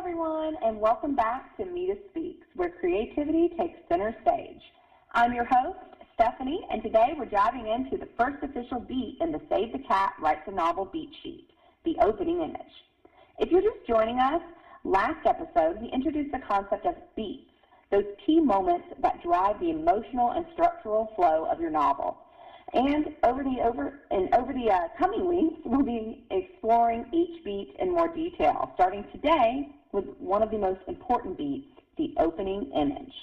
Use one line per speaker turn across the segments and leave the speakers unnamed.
everyone, and welcome back to Metis Speaks, where creativity takes center stage. I'm your host, Stephanie, and today we're diving into the first official beat in the Save the Cat Writes a Novel beat sheet, the opening image. If you're just joining us, last episode we introduced the concept of beats, those key moments that drive the emotional and structural flow of your novel. And over the coming weeks, we'll be exploring each beat in more detail, starting today with one of the most important beats, the opening image.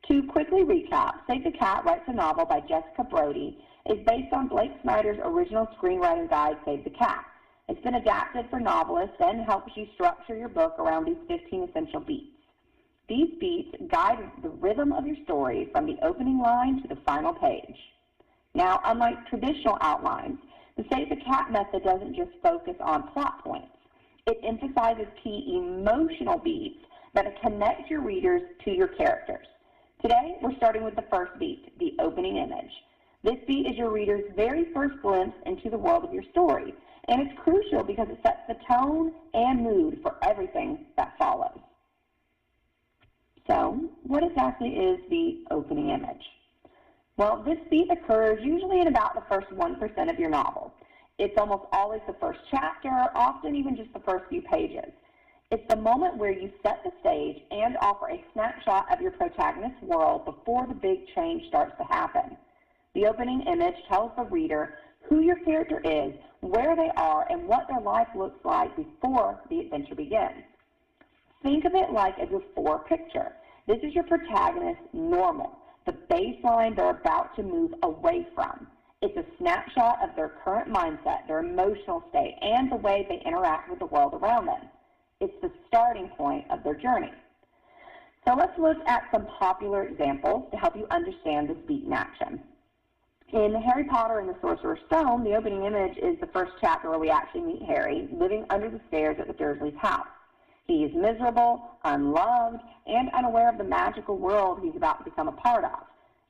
To quickly recap, Save the Cat Writes a Novel by Jessica Brody is based on Blake Snyder's original screenwriting guide, Save the Cat. It's been adapted for novelists and helps you structure your book around these 15 essential beats. These beats guide the rhythm of your story from the opening line to the final page. Now, unlike traditional outlines, the Save the Cat method doesn't just focus on plot points. It emphasizes key emotional beats that connect your readers to your characters. Today, we're starting with the first beat, the opening image. This beat is your reader's very first glimpse into the world of your story, and it's crucial because it sets the tone and mood for everything that follows. So, what exactly is the opening image? Well, this beat occurs usually in about the first 1% of your novel. It's almost always the first chapter, often even just the first few pages. It's the moment where you set the stage and offer a snapshot of your protagonist's world before the big change starts to happen. The opening image tells the reader who your character is, where they are, and what their life looks like before the adventure begins. Think of it like a before picture. This is your protagonist's normal, the baseline they're about to move away from. It's a snapshot of their current mindset, their emotional state, and the way they interact with the world around them. It's the starting point of their journey. So let's look at some popular examples to help you understand this beat in action. In Harry Potter and the Sorcerer's Stone, the opening image is the first chapter where we actually meet Harry living under the stairs at the Dursleys' house. He is miserable, unloved, and unaware of the magical world he's about to become a part of.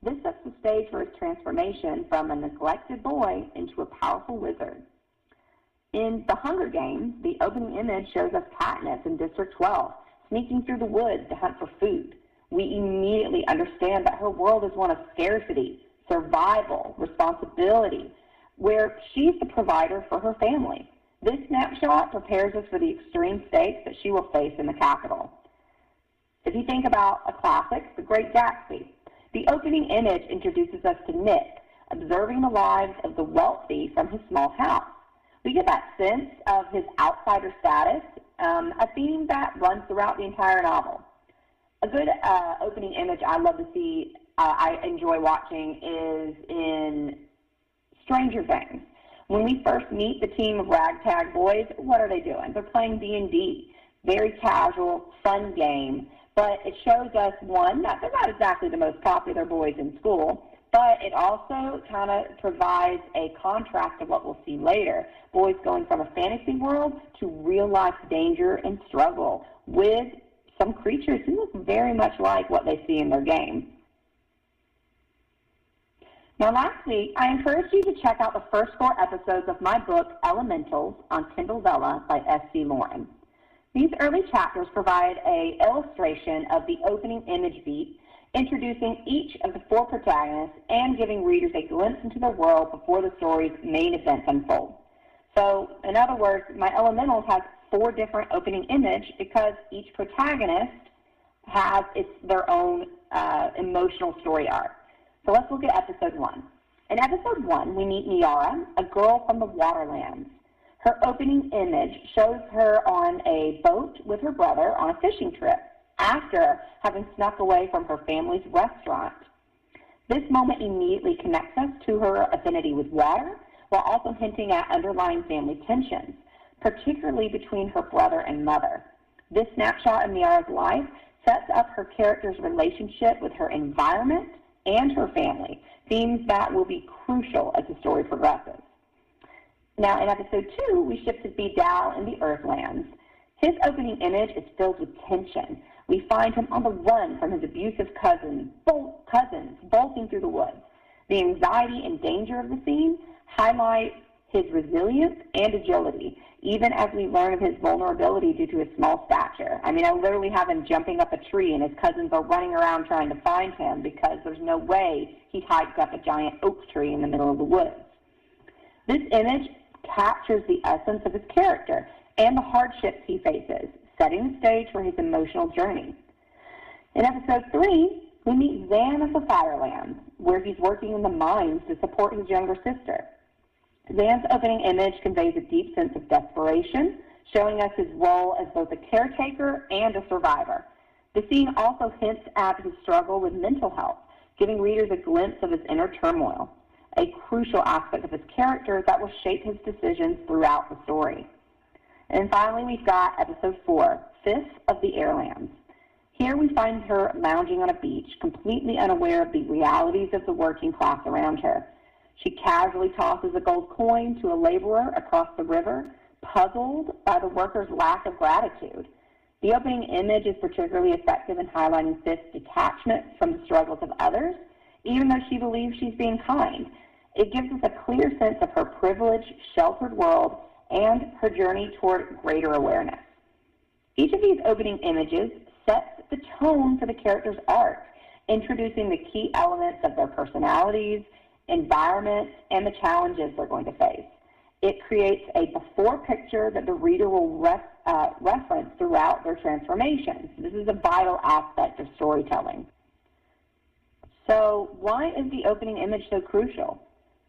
This sets the stage for his transformation from a neglected boy into a powerful wizard. In The Hunger Games, the opening image shows us Katniss in District 12, sneaking through the woods to hunt for food. We immediately understand that her world is one of scarcity, survival, responsibility, where she's the provider for her family. This snapshot prepares us for the extreme stakes that she will face in the capital. If you think about a classic, The Great Gatsby, the opening image introduces us to Nick, observing the lives of the wealthy from his small house. We get that sense of his outsider status, a theme that runs throughout the entire novel. A good opening image I love to see, I enjoy watching, is in Stranger Things. When we first meet the team of ragtag boys, what are they doing? They're playing D&D. Very casual, fun game. But it shows us, one, that they're not exactly the most popular boys in school, but it also kind of provides a contrast of what we'll see later. Boys going from a fantasy world to real-life danger and struggle with some creatures who look very much like what they see in their game. Now, lastly, I encourage you to check out the first 4 episodes of my book, Elementals, on Kindle Vella by S.C. Lauren. These early chapters provide an illustration of the opening image beat, introducing each of the 4 protagonists and giving readers a glimpse into their world before the story's main events unfold. So, in other words, my Elementals has 4 different opening images because each protagonist has their own emotional story arc. So let's look at episode 1. In episode 1, we meet Niara, a girl from the Waterlands. Her opening image shows her on a boat with her brother on a fishing trip after having snuck away from her family's restaurant. This moment immediately connects us to her affinity with water while also hinting at underlying family tensions, particularly between her brother and mother. This snapshot of Niara's life sets up her character's relationship with her environment and her family, themes that will be crucial as the story progresses. Now, in episode 2, we shift to Vidal in the Earthlands. His opening image is filled with tension. We find him on the run from his abusive cousins bolting through the woods. The anxiety and danger of the scene highlight his resilience and agility, even as we learn of his vulnerability due to his small stature. I mean, I literally have him jumping up a tree, and his cousins are running around trying to find him because there's no way he hiked up a giant oak tree in the middle of the woods. This image captures the essence of his character and the hardships he faces, setting the stage for his emotional journey. In episode 3, we meet Zan of the Firelands, where he's working in the mines to support his younger sister. Zan's opening image conveys a deep sense of desperation, showing us his role as both a caretaker and a survivor. The scene also hints at his struggle with mental health, giving readers a glimpse of his inner turmoil, a crucial aspect of his character that will shape his decisions throughout the story. And finally, we've got episode 4, Fifth of the Airlands. Here we find her lounging on a beach, completely unaware of the realities of the working class around her. She casually tosses a gold coin to a laborer across the river, puzzled by the worker's lack of gratitude. The opening image is particularly effective in highlighting Fifth's detachment from the struggles of others, even though she believes she's being kind. It gives us a clear sense of her privileged, sheltered world and her journey toward greater awareness. Each of these opening images sets the tone for the character's arc, introducing the key elements of their personalities, environment, and the challenges they're going to face. It creates a before picture that the reader will reference throughout their transformations. This is a vital aspect of storytelling. So why is the opening image so crucial?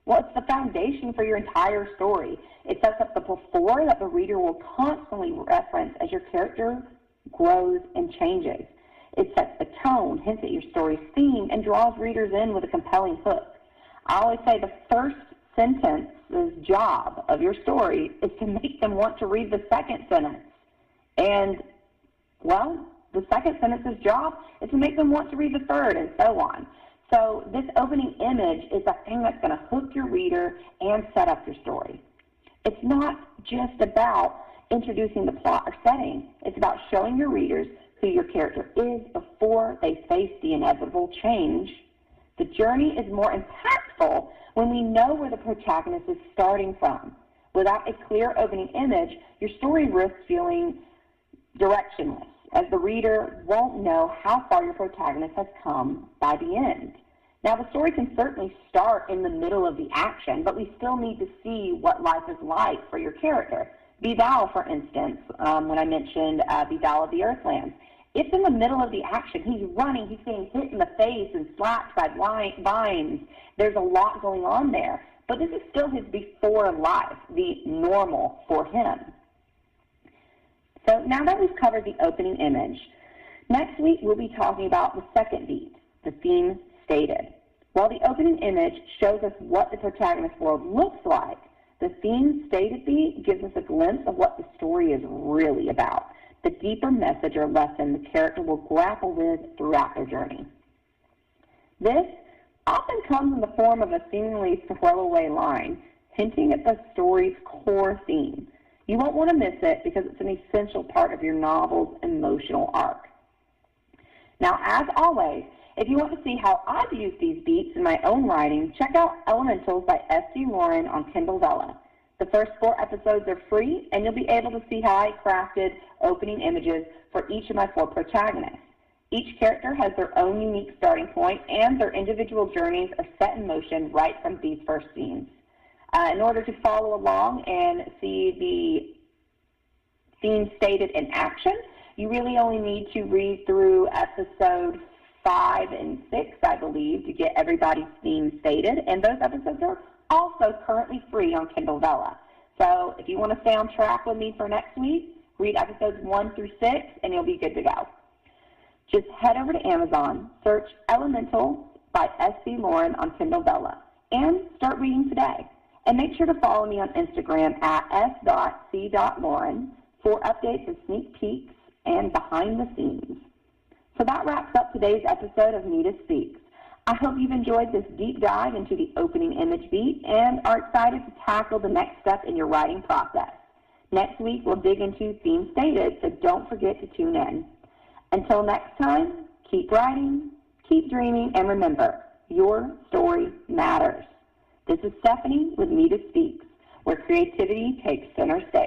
Well, it's the foundation for your entire story. It sets up the before that the reader will constantly reference as your character grows and changes. It sets the tone, hints at your story's theme, and draws readers in with a compelling hook. I always say the first sentence's job of your story is to make them want to read the second sentence. And, well, the second sentence's job is to make them want to read the third, and so on. So this opening image is a thing that's going to hook your reader and set up your story. It's not just about introducing the plot or setting. It's about showing your readers who your character is before they face the inevitable change. The journey is more impactful when we know where the protagonist is starting from. Without a clear opening image, your story risks feeling directionless, as the reader won't know how far your protagonist has come by the end. Now, the story can certainly start in the middle of the action, but we still need to see what life is like for your character. Vidal, for instance, when I mentioned Vidal of the Earthlands, it's in the middle of the action. He's running, he's getting hit in the face and slapped by vines. There's a lot going on there. But this is still his before life, the normal for him. So now that we've covered the opening image, next week we'll be talking about the second beat, the theme stated. While the opening image shows us what the protagonist's world looks like, the theme stated beat gives us a glimpse of what the story is really about, the deeper message or lesson the character will grapple with throughout their journey. This often comes in the form of a seemingly throwaway line, hinting at the story's core theme. You won't want to miss it because it's an essential part of your novel's emotional arc. Now, as always, if you want to see how I've used these beats in my own writing, check out Elementals by S.C. Lauren on Kindle Vella. The first 4 episodes are free, and you'll be able to see how I crafted opening images for each of my 4 protagonists. Each character has their own unique starting point, and their individual journeys are set in motion right from these first scenes. In order to follow along and see the theme stated in action, you really only need to read through episode 5 and 6, I believe, to get everybody's theme stated, and those episodes are also currently free on Kindle Vella. So if you want to stay on track with me for next week, read episodes 1 through 6, and you'll be good to go. Just head over to Amazon, search Elemental by S.C. Lauren on Kindle Vella, and start reading today. And make sure to follow me on Instagram at s.c.lauren for updates and sneak peeks and behind the scenes. So that wraps up today's episode of Metis Speaks. I hope you've enjoyed this deep dive into the opening image beat and are excited to tackle the next step in your writing process. Next week, we'll dig into theme stated, so don't forget to tune in. Until next time, keep writing, keep dreaming, and remember, your story matters. This is Stephanie with Metis Speaks, where creativity takes center stage.